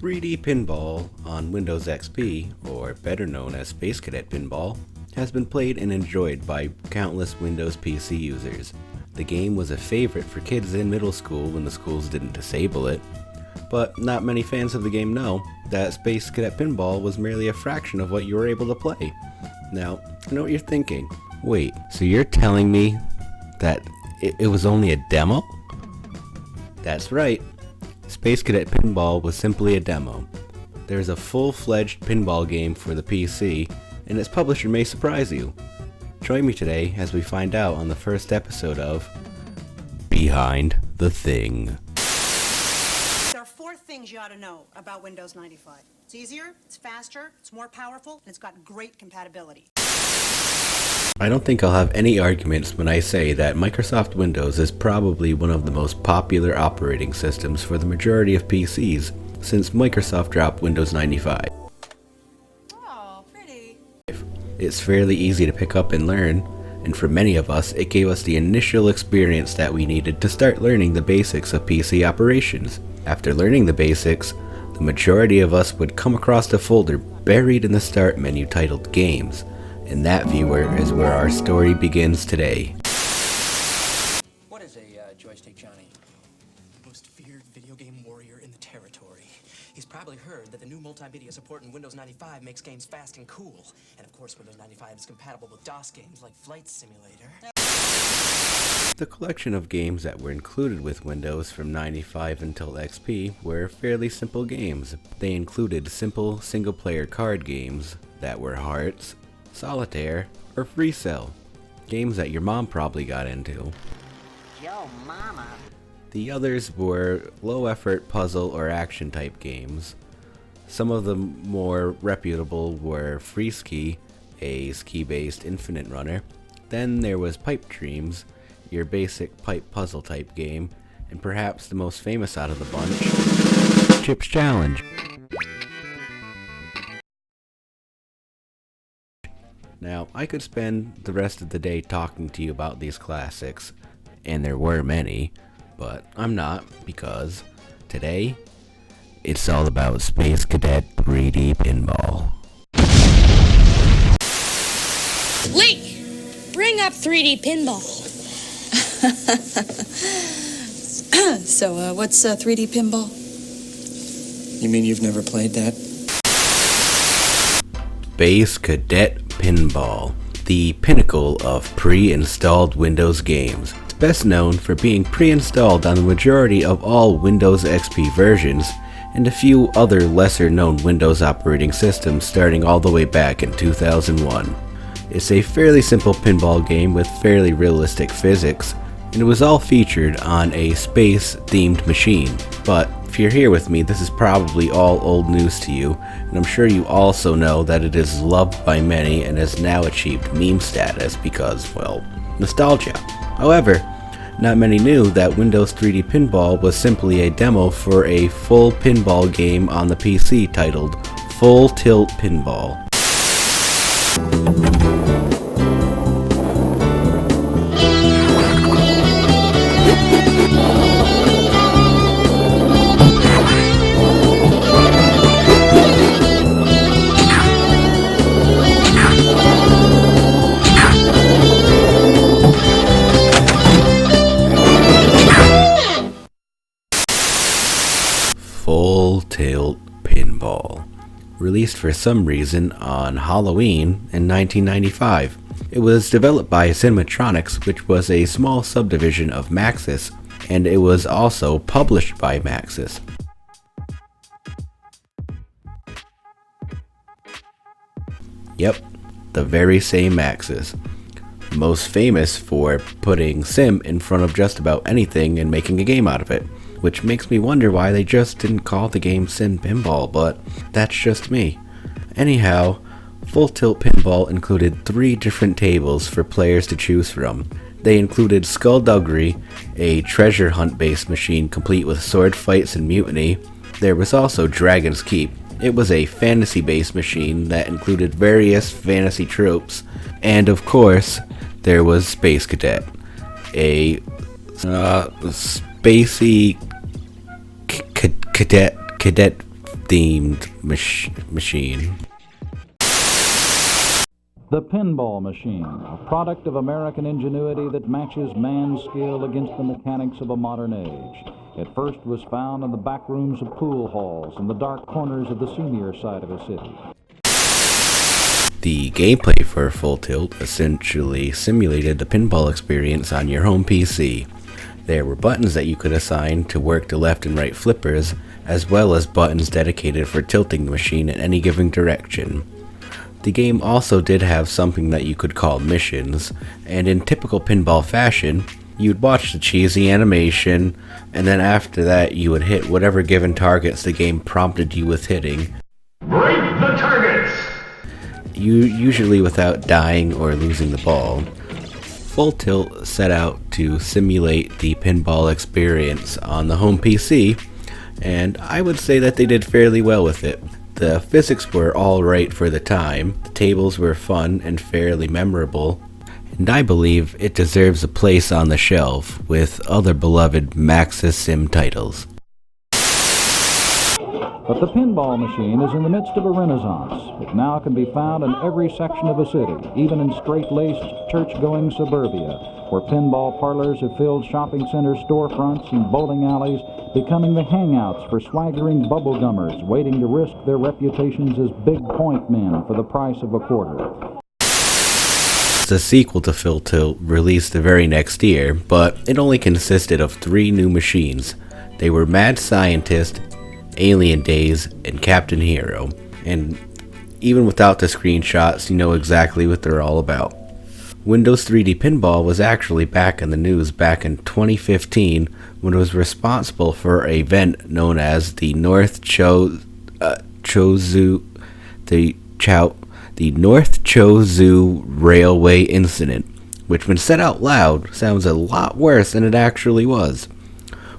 3D Pinball on Windows XP, or better known as Space Cadet Pinball, has been played and enjoyed by countless Windows PC users. The game was a favorite for kids in middle school when the schools didn't disable it, but not many fans of the game know that Space Cadet Pinball was merely a fraction of what you were able to play. Now, I know what you're thinking. Wait, so you're telling me that it was only a demo? That's right. Space Cadet Pinball was simply a demo. There's a full-fledged pinball game for the PC, and its publisher may surprise you. Join me today as we find out on the first episode of Behind the Thing. There are 4 things you ought to know about Windows 95. It's easier, it's faster, it's more powerful, and it's got great compatibility. I don't think I'll have any arguments when I say that Microsoft Windows is probably one of the most popular operating systems for the majority of PCs since Microsoft dropped Windows 95. Oh, pretty. It's fairly easy to pick up and learn, and for many of us, it gave us the initial experience that we needed to start learning the basics of PC operations. After learning the basics, the majority of us would come across a folder buried in the Start menu titled Games, and that viewer is where our story begins today. What is a joystick, Johnny? Most feared video game warrior in the territory. He's probably heard that the new multimedia support in Windows 95 makes games fast and cool. And of course, Windows 95 is compatible with DOS games like Flight Simulator. The collection of games that were included with Windows from 95 until XP were fairly simple games. They included simple single-player card games that were Hearts, Solitaire, or Free Cell, games that your mom probably got into. Yo, mama. The others were low-effort puzzle or action-type games. Some of the more reputable were Free Ski, a ski-based infinite runner. Then there was Pipe Dreams, your basic pipe puzzle-type game, and perhaps the most famous out of the bunch, Chips Challenge. Now, I could spend the rest of the day talking to you about these classics, and there were many, but I'm not, because today, it's all about Space Cadet 3D Pinball. Lee, bring up 3D Pinball. So, what's 3D Pinball? You mean you've never played that? Space Cadet Pinball, the pinnacle of pre-installed Windows games. It's best known for being pre-installed on the majority of all Windows XP versions, and a few other lesser-known Windows operating systems starting all the way back in 2001. It's a fairly simple pinball game with fairly realistic physics, and it was all featured on a space-themed machine. But if you're here with me, this is probably all old news to you, and I'm sure you also know that it is loved by many and has now achieved meme status because, well, nostalgia. However, not many knew that Windows 3D Pinball was simply a demo for a full pinball game on the PC titled Full Tilt Pinball. Full Tilt Pinball, released for some reason on Halloween in 1995. It was developed by Cinematronics, which was a small subdivision of Maxis, and it was also published by Maxis. Yep, the very same Maxis. Most famous for putting Sim in front of just about anything and making a game out of it, which makes me wonder why they just didn't call the game Sim Pinball, but that's just me. Anyhow, Full Tilt Pinball included 3 different tables for players to choose from. They included Skullduggery, a treasure hunt based machine complete with sword fights and mutiny. There was also Dragon's Keep. It was a fantasy based machine that included various fantasy tropes, and of course, there was Space Cadet, a spacey cadet themed machine. The Pinball Machine, a product of American ingenuity that matches man's skill against the mechanics of a modern age. It first was found in the back rooms of pool halls and the dark corners of the senior side of a city. The gameplay for Full Tilt essentially simulated the pinball experience on your home PC. There were buttons that you could assign to work the left and right flippers, as well as buttons dedicated for tilting the machine in any given direction. The game also did have something that you could call missions, and in typical pinball fashion, you'd watch the cheesy animation, and then after that you would hit whatever given targets the game prompted you with hitting. Break the targets! Usually without dying or losing the ball. Full Tilt set out to simulate the pinball experience on the home PC, and I would say that they did fairly well with it. The physics were alright for the time, the tables were fun and fairly memorable, and I believe it deserves a place on the shelf with other beloved Maxis Sim titles. But the pinball machine is in the midst of a renaissance. It now can be found in every section of a city, even in straight-laced, church-going suburbia, where pinball parlors have filled shopping center storefronts and bowling alleys, becoming the hangouts for swaggering bubblegummers waiting to risk their reputations as big point men for the price of a quarter. The sequel to Full Tilt released the very next year, but it only consisted of 3 new machines. They were Mad Scientist, Alien Days, and Captain Hero, and even without the screenshots, you know exactly what they're all about. Windows 3D Pinball was actually back in the news back in 2015 when it was responsible for an event known as the North Chozu Railway Incident, which when said out loud sounds a lot worse than it actually was.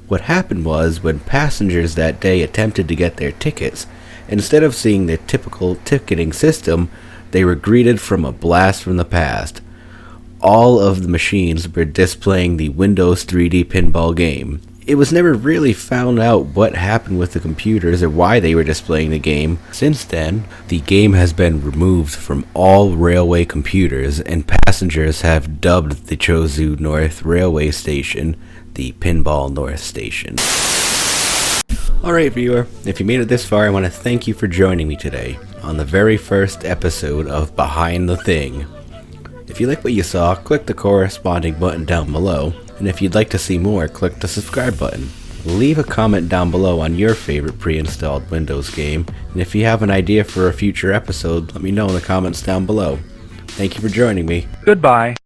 What happened was, when passengers that day attempted to get their tickets, instead of seeing the typical ticketing system, they were greeted from a blast from the past. All of the machines were displaying the Windows 3D Pinball game. It was never really found out what happened with the computers or why they were displaying the game. Since then, the game has been removed from all railway computers, and passengers have dubbed the Chozu North Railway Station the Pinball North Station. Alright viewer, if you made it this far, I want to thank you for joining me today on the very first episode of Behind the Thing. If you like what you saw, click the corresponding button down below, and if you'd like to see more, click the subscribe button. Leave a comment down below on your favorite pre-installed Windows game, and if you have an idea for a future episode, let me know in the comments down below. Thank you for joining me. Goodbye.